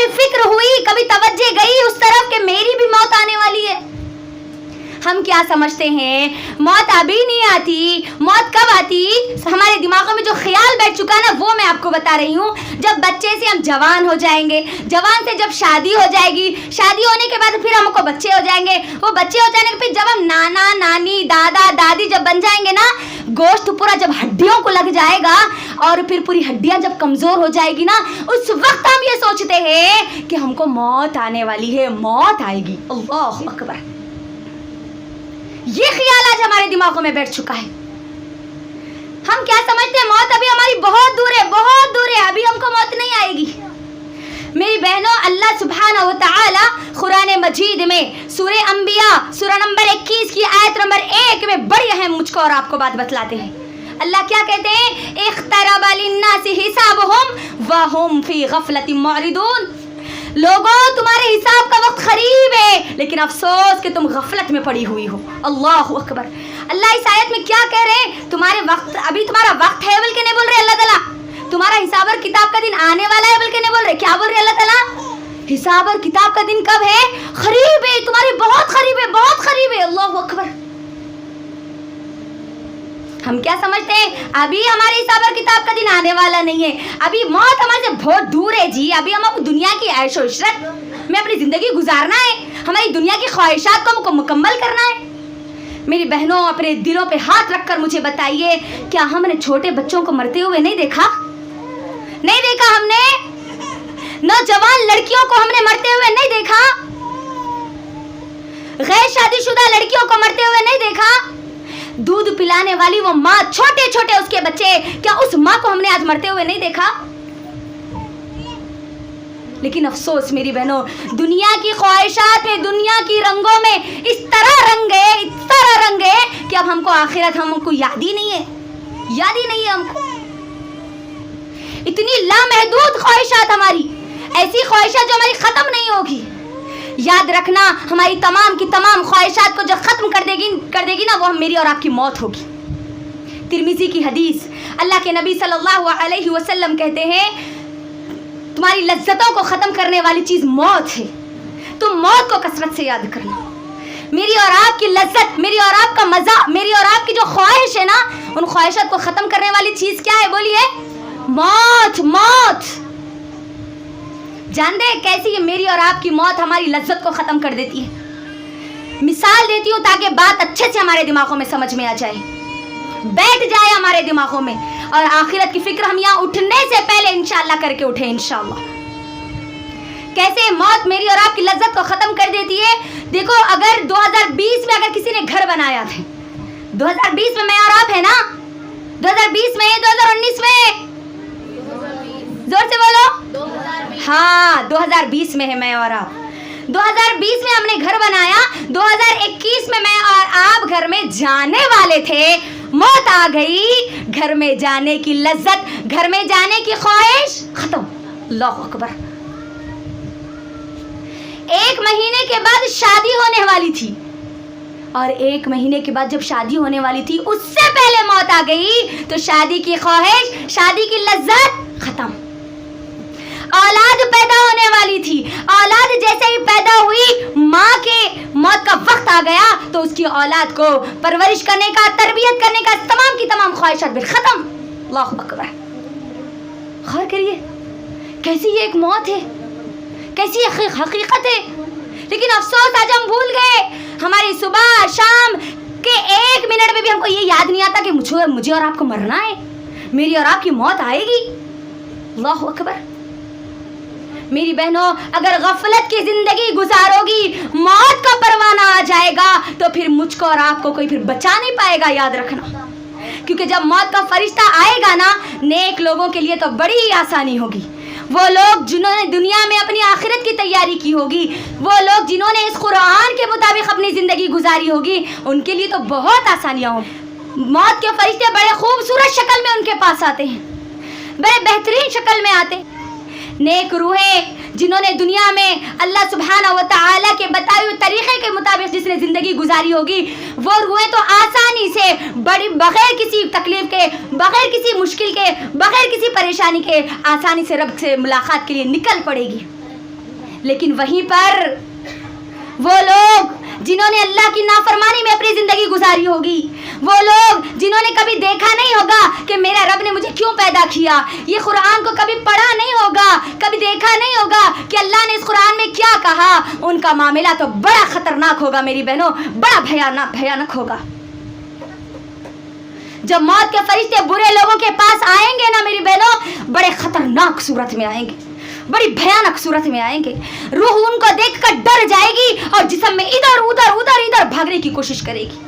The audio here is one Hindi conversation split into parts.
कभी फिक्र हुई, कभी तवज्जो गई उस तरफ कि मेरी भी मौत आने वाली है? हम क्या समझते हैं मौत अभी नहीं आती, मौत कब आती? हमारे दिमागों में जो ख्याल बैठ चुका है ना, वो मैं आपको बता रही हूँ। जब बच्चे से हम जवान हो जाएंगे, जवान से जब शादी हो जाएगी, शादी होने के बाद फिर हमको बच्चे हो जाएंगे, वो बच्चे हो जाने के फिर जब हम नाना नानी दादा दादी जब बन जाएंगे ना, गोश्त पूरा जब हड्डियों को लग जाएगा और फिर पूरी हड्डियां जब कमजोर हो जाएगी ना, उस वक्त हम ये सोचते हैं कि हमको मौत आने वाली है, मौत आएगी। अल्लाह अकबर। ये ख्याल आज हमारे दिमागों में बैठ चुका है। हम क्या समझते हैं मौत अभी हमारी बहुत दूर है, बहुत दूर है, अभी हमको मौत नहीं आएगी। मेरी बहनों, अल्लाह सुब्हानहू व तआला कुरान मजीद में सूरह अंबिया सूरह नंबर 21 की आयत नंबर 1 में बड़ी अहम मुझको और आपको बात बतलाते हैं। अल्लाह क्या कहते हैं? इख्तरबा लिन्नासि हिसाबुहुम व हुम फी गफलतिन मुअरिदून। लोगों, तुम्हारे हिसाब का वक्त करीब है, लेकिन अफसोस कि तुम गफलत में पड़ी हुई हो। अल्लाह अकबर। अल्लाह इस आयत में क्या कह रहे हैं? तुम्हारे वक्त, अभी तुम्हारा वक्त है बल्कि नहीं बोल रहे अल्लाह ताला। तुम्हारा हिसाब और किताब का दिन आने वाला है बल्कि नहीं बोल रहे। क्या बोल रहे अल्लाह ताला? हिसाब और किताब का दिन कब है? करीब है, तुम्हारी बहुत करीब है, बहुत करीब है। अल्लाह अकबर। हम क्या समझते हैं अभी हमारे हिसाब और किताब का दिन आने वाला नहीं है, अभी मौत हमारे से बहुत दूर है जी। अभी हमको दुनिया की ऐशो इशरत में अपनी जिंदगी गुजारना है, हमारी दुनिया की ख्वाहिशात को हमको मुकम्मल करना है। मेरी बहनों, अपने दिलों पे हाथ रखकर मुझे बताइए, क्या हमने छोटे बच्चों को मरते हुए नहीं देखा? नहीं देखा हमने? नौजवान लड़कियों को हमने मरते हुए नहीं देखा? गैर शादीशुदा लड़कियों को मरते हुए नहीं देखा? दूध पिलाने वाली वो माँ, छोटे छोटे उसके बच्चे, क्या उस माँ को हमने आज मरते हुए नहीं देखा? लेकिन अफसोस मेरी बहनों, दुनिया की ख्वाहिशात में, दुनिया की रंगों में इस तरह रंग गए, इस तरह रंग गए कि अब हमको आखिरत हमको याद ही नहीं है, याद ही नहीं है हमको। इतनी लामहदूद ख्वाहिशात हमारी, ऐसी ख्वाहिशात जो हमारी खत्म नहीं होगी। याद रखना, हमारी तमाम की तमाम ख्वाहिशात को जो खत्म कर देगी ना, वो मेरी और आपकी मौत होगी। तिरमिज़ी की हदीस, अल्लाह के नबी सल्लल्लाहु अलैहि वसल्लम कहते हैं, तुम्हारी लज्जतों को ख़त्म करने वाली चीज़ मौत है, तुम मौत को कसरत से याद करना। मेरी और आपकी लज्जत, मेरी और आपका मज़ा, मेरी और आपकी जो ख्वाहिश है ना, उन ख्वाहिशात को ख़त्म करने वाली चीज़ क्या है? बोलिए, मौत। मौत जानते हैं कैसी है? मेरी और आपकी मौत हमारी लज्जत को ख़त्म कर देती है। मिसाल देती हूँ ताकि बात अच्छे से हमारे दिमागों में समझ में आ जाए, बैठ जाए हमारे दिमागों में, और आखिरत की फिक्र हम यहाँ उठने से पहले इंशाअल्लाह करके उठे। इंशाअल्लाह कैसे मौत मेरी और आपकी लज्जत को ख़त्म कर देती है। देखो, अगर 2020 में अगर किसी ने घर बनाया था, 2020 में मैं और आप है ना, 2020 में, 2019 में, जोर से बोलो, हाँ 2020 में है मैं और आप। 2020 में हमने घर बनाया, 2021 में मैं और आप घर में जाने वाले थे, मौत आ गई, घर में जाने की लज्जत, घर में जाने की ख्वाहिश खत्म। अल्लाहु अकबर। 1 महीने के बाद शादी होने वाली थी, और 1 महीने के बाद जब शादी होने वाली थी उससे पहले मौत आ गई, तो शादी की ख्वाहिश, शादी की लज्जत खत्म। औलाद पैदा होने वाली थी, औलाद जैसे ही पैदा हुई, माँ के मौत का वक्त आ गया, तो उसकी औलाद को परवरिश करने का, तरबियत करने का तमाम की तमाम ख्वाहिशात भी खत्म। अल्लाहु अकबर। गौर करिए, कैसी ये एक मौत है, कैसी ये हकीकत है। लेकिन अफसोस आज हम भूल गए, हमारी सुबह शाम के 1 मिनट में भी हमको ये याद नहीं आता कि मुझे और आपको मरना है, मेरी और आपकी मौत आएगी। अल्लाहु अकबर। मेरी बहनों, अगर गफलत की जिंदगी गुजारोगी, मौत का परवाना आ जाएगा, तो फिर मुझको और आपको कोई फिर बचा नहीं पाएगा, याद रखना। क्योंकि जब मौत का फरिश्ता आएगा ना, नेक लोगों के लिए तो बड़ी ही आसानी होगी। वो लोग जिन्होंने दुनिया में अपनी आखिरत की तैयारी की होगी, वो लोग जिन्होंने इस कुरान के मुताबिक अपनी ज़िंदगी गुजारी होगी, उनके लिए तो बहुत आसानियाँ होंगी। मौत के फरिश्ते बड़े खूबसूरत शक्ल में उनके पास आते हैं, बड़े बेहतरीन शक्ल में आते हैं। नेक रूहें जिन्होंने दुनिया में अल्लाह सुब्हानहू व तआला के बताए हुए तरीक़े के मुताबिक जिसने ज़िंदगी गुजारी होगी, वो रूहें तो आसानी से, बड़ी बग़ैर किसी तकलीफ़ के, बग़ैर किसी मुश्किल के, बग़ैर किसी परेशानी के, आसानी से रब से मुलाकात के लिए निकल पड़ेगी। लेकिन वहीं पर वो लोग जिन्होंने अल्लाह की नाफरमानी में अपनी जिंदगी गुजारी होगी, वो लोग जिन्होंने कभी देखा नहीं होगा कि मेरा रब ने मुझे क्यों पैदा किया, ये कुरान को कभी पढ़ा नहीं होगा, कभी देखा नहीं होगा कि अल्लाह ने इस कुरान में क्या कहा, उनका मामला तो बड़ा खतरनाक होगा मेरी बहनों, बड़ा भयानक होगा। जब मौत के फरिश्ते बुरे लोगों के पास आएंगे ना मेरी बहनों, बड़े खतरनाक सूरत में आएंगे, बड़ी भयानक सूरत में आएंगे। रूह उनको देखकर डर जाएगी और जिस्म में इधर उधर भागने की कोशिश करेगी।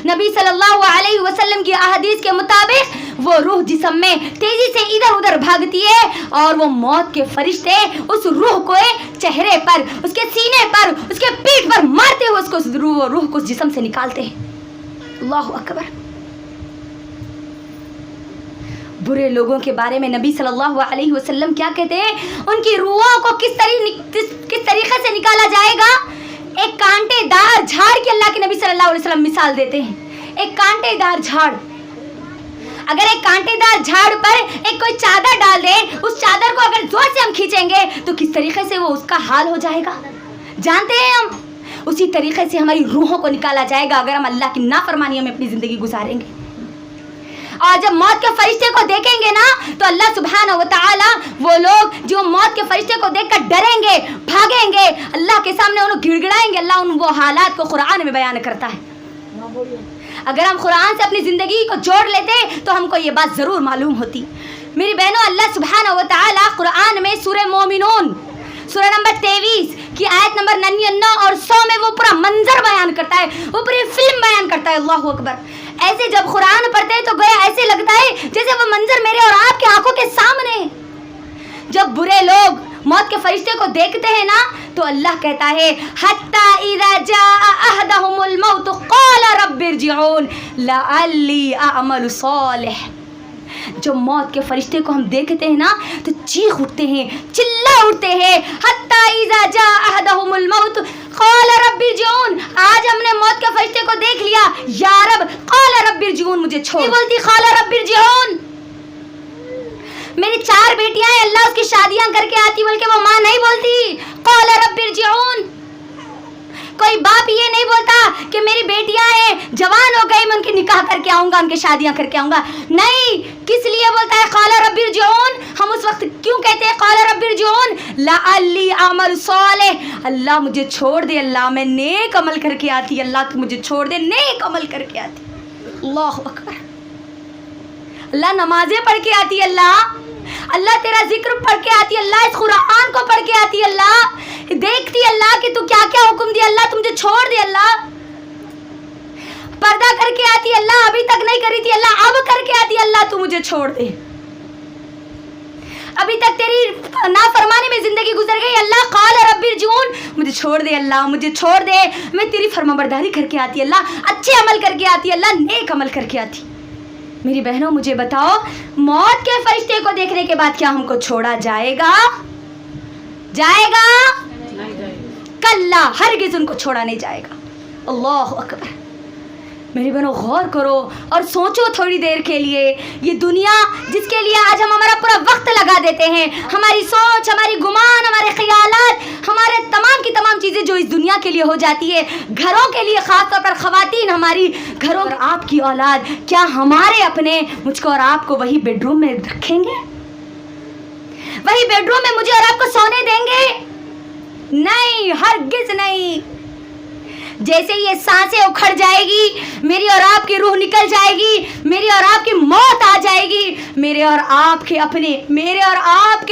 नबी सल्लल्लाहु अलैहि वसल्लम की अहदीस के मुताबिक वो रूह जिस्म में तेजी से इधर उधर भागती है और वो मौत के फरिश्ते उस रूह को चेहरे पर, उसके सीने पर, उसके पीठ पर मारते हुए उसको रूह को जिस्म से निकालते हैं। अल्लाहु अकबर। बुरे लोगों के बारे में नबी सल्लल्लाहु अलैहि वसल्लम क्या कहते हैं, उनकी रूहों को किस तरीके से निकाला जाएगा। एक कांटेदार झाड़ की अल्लाह के नबी सल्लल्लाहु अलैहि वसल्लम मिसाल देते हैं। एक कांटेदार झाड़, अगर एक कांटेदार झाड़ पर एक कोई चादर डाल दे, उस चादर को अगर जोर से हम खींचेंगे तो किस तरीके से वो उसका हाल हो जाएगा जानते हैं हम। उसी तरीके से हमारी रूहों को निकाला जाएगा अगर हम अल्लाह की नाफरमानियों में अपनी जिंदगी गुजारेंगे। और जब मौत के फरिश्ते को देखेंगे ना तो अल्लाह सुब्हानहू व तआला, वो लोग जो मौत के फरिश्ते को देखकर डरेंगे, भागेंगे, अल्लाह के सामने उन्हें गिड़गिड़ाएंगे। अल्लाह उन वो हालात को कुरान में बयान करता है। अगर हम कुरान से अपनी ज़िंदगी को जोड़ लेते तो हमको ये बात ज़रूर मालूम होती। मेरी बहनों, अल्लाह सुब्हानहू व तआला कुरान में सूरह मोमिनून सूरह नंबर 23 की आयत नंबर 99 और 100 में वो पूरा मंजर बयान करता है, वो पूरी फिल्म बयान करता है। अल्लाहु अकबर। ऐसे जब कुरान पढ़ते हैं तो गोया ऐसे लगता है जैसे वो मंजर मेरे और आपकी आंखों के सामने। जब बुरे लोग मौत के फरिश्ते को देखते हैं ना तो अल्लाह कहता है, हत्ता इज़ा जाअ अहदहुमुल मौत क़ाल रब्बिरजिऊन लअल्ली अअमलु सालिह। जब मौत के फरिश्ते को हम देखते हैं ना तो चीख उठते हैं, चिल्ला उठते हैं, हत्ता इज़ा जाअ अहदहुमुल मौत क़ाल रब्बिरजिऊन। आज हमने मौत के फरिश्ते को देख लिया, या रब क़ाल रब्बिरजिऊन, मुझे छोड़। बोलती क़ाल रब्बिरजिऊन। मेरी 4 बेटियां हैं, अल्लाह उसकी शादियां करके आती, बल्कि वो माँ नहीं बोलती क़ाल रब्बिरजिऊन। कोई बाप ये नहीं बोलता कि मेरी बेटियां हैं, जवान हो गई, मैं उनकी निकाह करके आऊँगा, उनकी शादियां करके आऊँगा। नहीं, किस लिए बोलता है क़ाल रब्बिरजिऊन? हम उस वक्त क्यों कहते हैं क़ाल रब्बिरजिऊन? लअल्ली अअमलु सालिह। अल्लाह मुझे छोड़ दे, अल्लाह मैं नेक अमल करके आती, अल्लाह तू मुझे छोड़ दे, नेक अमल करके आती। अल्लाहु अकबर। अल्लाह नमाजें पढ़ के आती, अल्लाह तेरा जिक्र पढ़ के आती, अल्लाह इस कुरान को पढ़ के आती, अल्लाह देखती, अल्लाह कि तू क्या क्या हुक्म दिया, अल्लाह तू मुझे छोड़ दे, अल्लाह पर्दा करके आती, अल्लाह अभी तक नहीं करी थी, अल्लाह अब करके आती, अल्लाह तू मुझे छोड़ दे, अभी तक तेरी नाफरमानी में जिंदगी गुजर गई, अल्लाह क़ाल रब्बिरजिऊन, मुझे छोड़ दे, अल्लाह मुझे छोड़ दे, मैं तेरी फरमाबरदारी करके आती, अल्लाह अच्छे अमल करके आती, अल्लाह नेक अमल करके आती। मेरी बहनों, मुझे बताओ, मौत के फरिश्ते को देखने के बाद क्या हमको छोड़ा जाएगा? कल्ला, हरगिज़ उनको छोड़ा नहीं जाएगा। अल्लाहु अकबर। मेरी बहनों, गौर करो और सोचो थोड़ी देर के लिए। ये दुनिया जिसके लिए आज हम हमारा पूरा वक्त लगा देते हैं, हमारी सोच, हमारी गुमान, हमारे ख्यालात, हमारे तमाम की तमाम चीज़ें जो इस दुनिया के लिए हो जाती है, घरों के लिए, ख़ास तौर पर ख़वातीन, हमारी घरों और आपकी औलाद, क्या हमारे अपने मुझको और आपको वही बेडरूम में रखेंगे? वही बेडरूम में मुझे और आपको सोने देंगे? नहीं, हरगिज़ नहीं। जैसे ये सांसें उखड़ जाएगी, मेरी और आपकी रूह निकल जाएगी, मेरी और आपकी मौत आ जाएगी, मेरे और आपके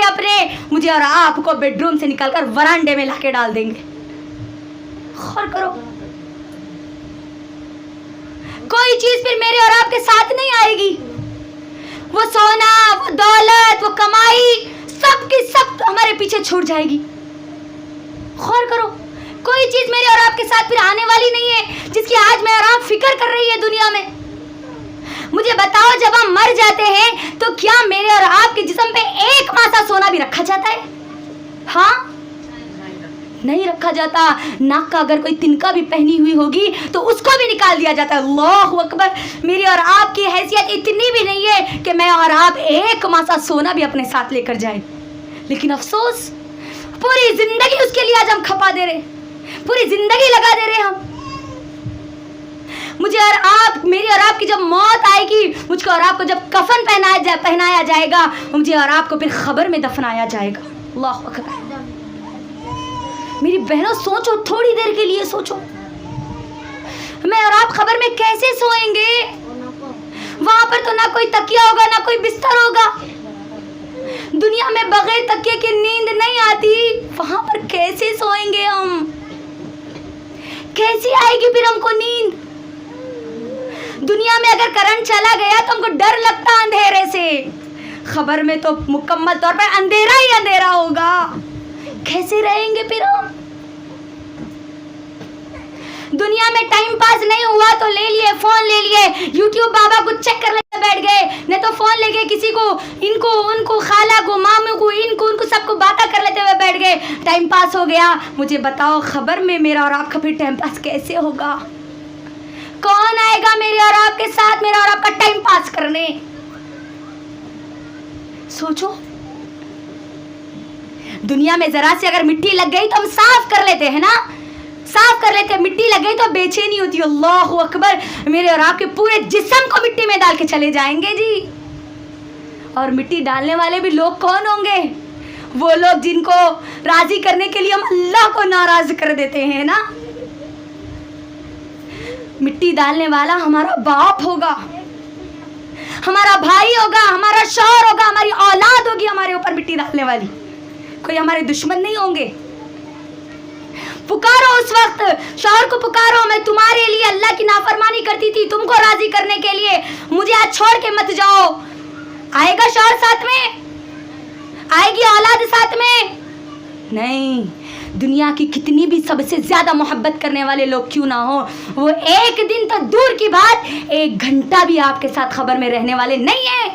अपने मुझे और आपको बेडरूम से निकालकर वरांडे में लाके डाल देंगे। गौर करो, कोई चीज फिर मेरे और आपके साथ नहीं आएगी। वो सोना, वो दौलत, वो कमाई, सब की सब हमारे पीछे छूट जाएगी। गौर करो, कोई चीज मेरे और आपके साथ फिर आने वाली नहीं है जिसकी आज मैं और आप फिक्र कर रही है दुनिया में। मुझे बताओ, जब हम मर जाते हैं तो क्या मेरे और आपके जिस्म पे एक मासा सोना भी रखा जाता है? हाँ, नहीं रखा जाता। नाक का अगर कोई तिनका भी पहनी हुई होगी तो उसको भी निकाल दिया जाता है। अल्लाहु अकबर। मेरी और आपकी हैसियत इतनी भी नहीं है कि मैं और आप एक मासा सोना भी अपने साथ लेकर जाए। लेकिन अफसोस, पूरी जिंदगी उसके लिए आज हम खपा दे रहे, पूरी जिंदगी लगा दे रहे हम। मुझे और आप, मेरी और आपकी जब मौत आएगी, मुझको और आपको जब कफन पहनाया जाएगा, मुझे और आपको फिर खबर में दफनाया जाएगा। अल्लाह अकबर। मेरी बहनों सोचो, थोड़ी देर के लिए सोचो, मैं और आप खबर में कैसे सोएंगे? वहां पर तो ना कोई तकिया होगा, ना कोई बिस्तर होगा। दुनिया में बगैर तकिए की नींद नहीं आती, वहां पर कैसे सोएंगे हम? कैसी आएगी फिर हमको नींद? दुनिया में अगर करंट चला गया तो हमको डर लगता अंधेरे से, खबर में तो मुकम्मल तौर पर अंधेरा ही अंधेरा होगा। कैसे रहेंगे फिर हम? दुनिया में टाइम पास नहीं हुआ तो ले लिए फोन, ले लिए यूट्यूब, बाबा को चेक कर लेते बैठ गए, नहीं तो फोन ले गए किसी को, इनको उनको, खाला को, मामू को, इनको उनको सबको बातें कर लेते हुए बैठ गए, टाइम पास हो गया। मुझे बताओ खबर में मेरा और आपका फिर टाइम पास कैसे होगा? कौन आएगा मेरे और आपके साथ मेरा और आपका टाइम पास करने? सोचो, दुनिया में जरा सी अगर मिट्टी लग गई तो हम साफ कर लेते हैं ना, साफ कर लेते हैं। मिट्टी लग गई तो बेचैनी होती है। अल्लाह अकबर। मेरे और आपके पूरे जिस्म को मिट्टी में डाल के चले जाएंगे जी। और मिट्टी डालने वाले भी लोग कौन होंगे? वो लोग जिनको राजी करने के लिए हम अल्लाह को नाराज कर देते हैं ना। मिट्टी डालने वाला हमारा बाप होगा, हमारा भाई होगा, हमारा शौहर होगा, हमारी औलाद होगी हमारे ऊपर मिट्टी डालने वाली। कोई हमारे दुश्मन नहीं होंगे। पुकारो उस वक्त, शौहर को पुकारो, मैं तुम्हारे लिए अल्लाह की नाफरमानी करती थी, तुमको राजी करने के लिए, मुझे आज छोड़ के मत जाओ। आएगा शौहर साथ में? आएगी औलाद साथ में? नहीं। दुनिया की कितनी भी सबसे ज्यादा मोहब्बत करने वाले लोग क्यों ना हो, वो एक दिन तो दूर की बात, 1 घंटा भी आपके साथ खबर में रहने वाले नहीं है।